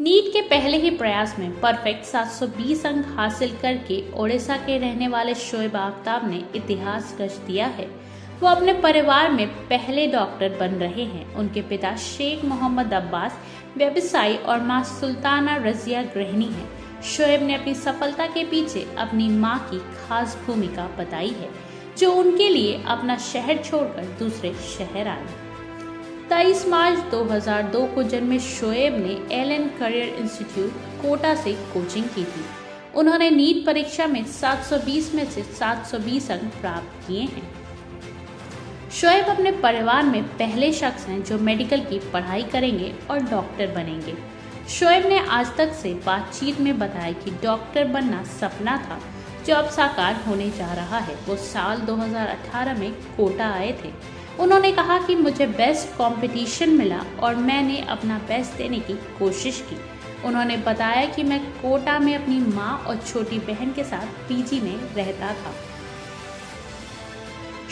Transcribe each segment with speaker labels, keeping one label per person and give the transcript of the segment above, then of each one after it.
Speaker 1: NEET के पहले ही प्रयास में परफेक्ट 720 अंक हासिल करके ओडिशा के रहने वाले शोएब आफ्ताब ने इतिहास रच दिया है। वो अपने परिवार में पहले डॉक्टर बन रहे हैं। उनके पिता शेख मोहम्मद अब्बास व्यवसायी और मां सुल्ताना रजिया गृहिणी हैं। शोएब ने अपनी सफलता के पीछे अपनी मां की खास भूमिका बताई है, जो उनके लिए अपना शहर छोड़कर दूसरे शहर आए। 23 मार्च 2002 को जन्मे शोएब ने एलन करियर इंस्टीट्यूट कोटा से कोचिंग की थी। उन्होंने नीट परीक्षा में 720 में से 720 अंक प्राप्त किए हैं। शोएब अपने परिवार में पहले शख्स हैं जो मेडिकल की पढ़ाई करेंगे और डॉक्टर बनेंगे। शोएब ने आज तक से बातचीत में बताया कि डॉक्टर बनना सपना था जो अब साकार होने जा रहा है। वो साल 2018 में कोटा आए थे। उन्होंने कहा कि मुझे बेस्ट कंपटीशन मिला और मैंने अपना बेस्ट देने की कोशिश की। उन्होंने बताया कि मैं कोटा में अपनी मां और छोटी बहन के साथ पीजी में रहता था।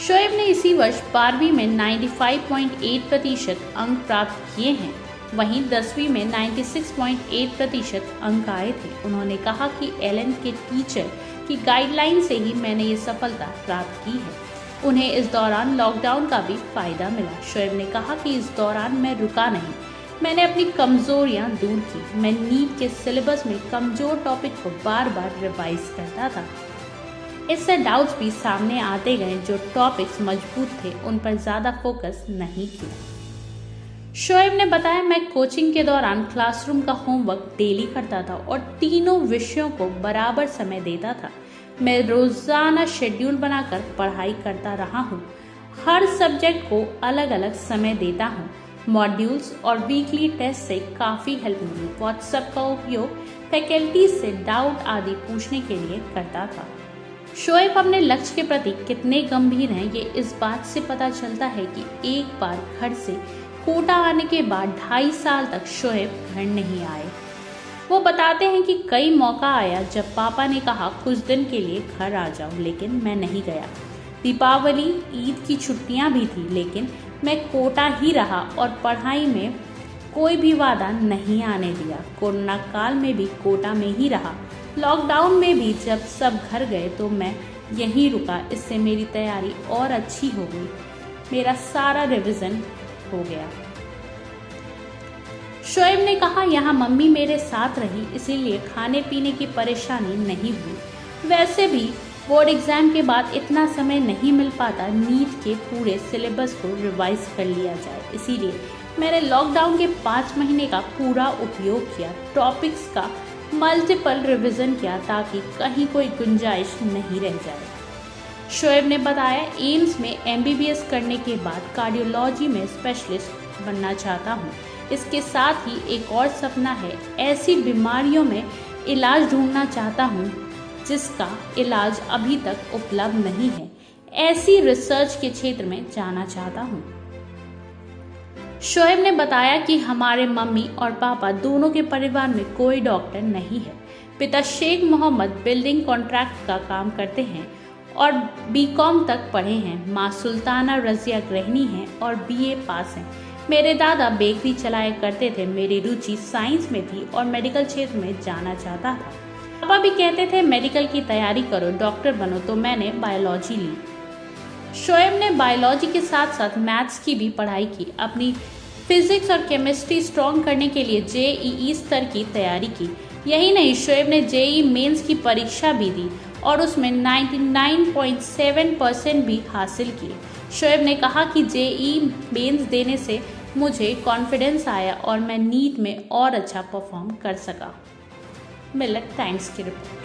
Speaker 1: शोएब ने इसी वर्ष 12वीं में 95.8% अंक प्राप्त किए हैं। वहीं 10वीं में 96.8% अंक आए थे। उन्होंने कहा कि एलन के टीचर की गाइडलाइन से ही मैंने ये सफलता प्राप्त की है। उन्हें इस दौरान लॉकडाउन का भी फायदा मिला। शोएब ने कहा कि इस दौरान मैं रुका नहीं, मैंने अपनी कमजोरियां दूर की। मैं नीट के सिलेबस में कमजोर टॉपिक को बार बार रिवाइज करता था। इससे डाउट्स भी सामने आते गए। जो टॉपिक्स मजबूत थे उन पर ज्यादा फोकस नहीं किया। शोएब ने बताया, मैं कोचिंग के दौरान क्लासरूम का होमवर्क डेली करता था और तीनों विषयों को बराबर समय देता था। मैं रोजाना शेड्यूल बनाकर पढ़ाई करता रहा हूँ। हर सब्जेक्ट को अलग अलग समय देता हूँ। मॉड्यूल्स और वीकली टेस्ट से काफ़ी हेल्प मिली। व्हाट्सएप का उपयोग फैकल्टी से डाउट आदि पूछने के लिए करता था। शोएब अपने लक्ष्य के प्रति कितने गंभीर हैं, ये इस बात से पता चलता है कि एक बार घर से कोटा आने के बाद 2.5 साल तक शोएब घर नहीं आए। वो बताते हैं कि कई मौका आया जब पापा ने कहा कुछ दिन के लिए घर आ जाओ, लेकिन मैं नहीं गया। दीपावली, ईद की छुट्टियां भी थी, लेकिन मैं कोटा ही रहा और पढ़ाई में कोई भी वादा नहीं आने दिया। कोरोना काल में भी कोटा में ही रहा। लॉकडाउन में भी जब सब घर गए तो मैं यहीं रुका। इससे मेरी तैयारी और अच्छी हो गई। मेरा सारा रिवीजन हो गया। शोएब ने कहा, यहाँ मम्मी मेरे साथ रही, इसीलिए खाने पीने की परेशानी नहीं हुई। वैसे भी बोर्ड एग्जाम के बाद इतना समय नहीं मिल पाता नीट के पूरे सिलेबस को रिवाइज कर लिया जाए, इसीलिए मैंने लॉकडाउन के 5 महीने का पूरा उपयोग किया। टॉपिक्स का मल्टीपल रिवीजन किया ताकि कहीं कोई गुंजाइश नहीं रह जाए। शोएब ने बताया, एम्स में MBBS करने के बाद कार्डियोलॉजी में स्पेशलिस्ट बनना चाहता हूँ। इसके साथ ही एक और सपना है, ऐसी बीमारियों में इलाज ढूंढना चाहता हूँ जिसका इलाज अभी तक उपलब्ध नहीं है। ऐसी रिसर्च के क्षेत्र में जाना चाहता हूँ। शोएब ने बताया कि हमारे मम्मी और पापा दोनों के परिवार में कोई डॉक्टर नहीं है। पिता शेख मोहम्मद बिल्डिंग कॉन्ट्रैक्ट का काम करते हैं और BCom तक पढ़े हैं। माँ सुल्ताना रजिया गृहिणी हैं और BA पास हैं। मेरे दादा बेकरी चलाया करते थे। मेरी रुचि साइंस में थी और मेडिकल क्षेत्र में जाना चाहता था। पापा भी कहते थे मेडिकल की तैयारी करो, डॉक्टर बनो, तो मैंने बायोलॉजी ली। शोएब ने बायोलॉजी के साथ साथ मैथ्स की भी पढ़ाई की। अपनी फिजिक्स और केमिस्ट्री स्ट्रॉन्ग करने के लिए JEE स्तर की तैयारी की। यही नहीं, शोएब ने JEE मेंस की परीक्षा भी दी और उसमें 99.7% भी हासिल किए। शोएब ने कहा कि JEE मेंस देने से मुझे कॉन्फिडेंस आया और मैं नीट में और अच्छा परफॉर्म कर सका। मिलत टाइम्स की रिपोर्ट।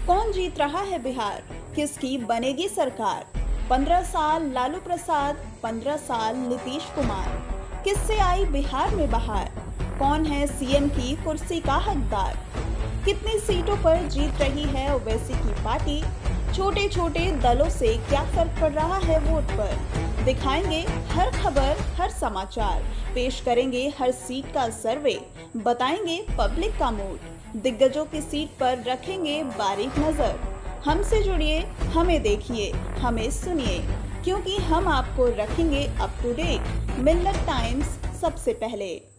Speaker 2: कौन जीत रहा है बिहार? किसकी बनेगी सरकार? 15 साल लालू प्रसाद, 15 साल नीतीश कुमार। किससे आई बिहार में बहार? कौन है CM की कुर्सी का हकदार? कितनी सीटों पर जीत रही है ओवैसी की पार्टी? छोटे छोटे दलों से क्या फर्क पड़ रहा है वोट पर? दिखाएंगे हर खबर, हर समाचार, पेश करेंगे हर सीट का सर्वे, बताएंगे पब्लिक का मूड, दिग्गजों की सीट पर रखेंगे बारीक नजर। हमसे जुड़िए, हमें देखिए, हमें सुनिए, क्योंकि हम आपको रखेंगे up to date. Millat times सबसे पहले।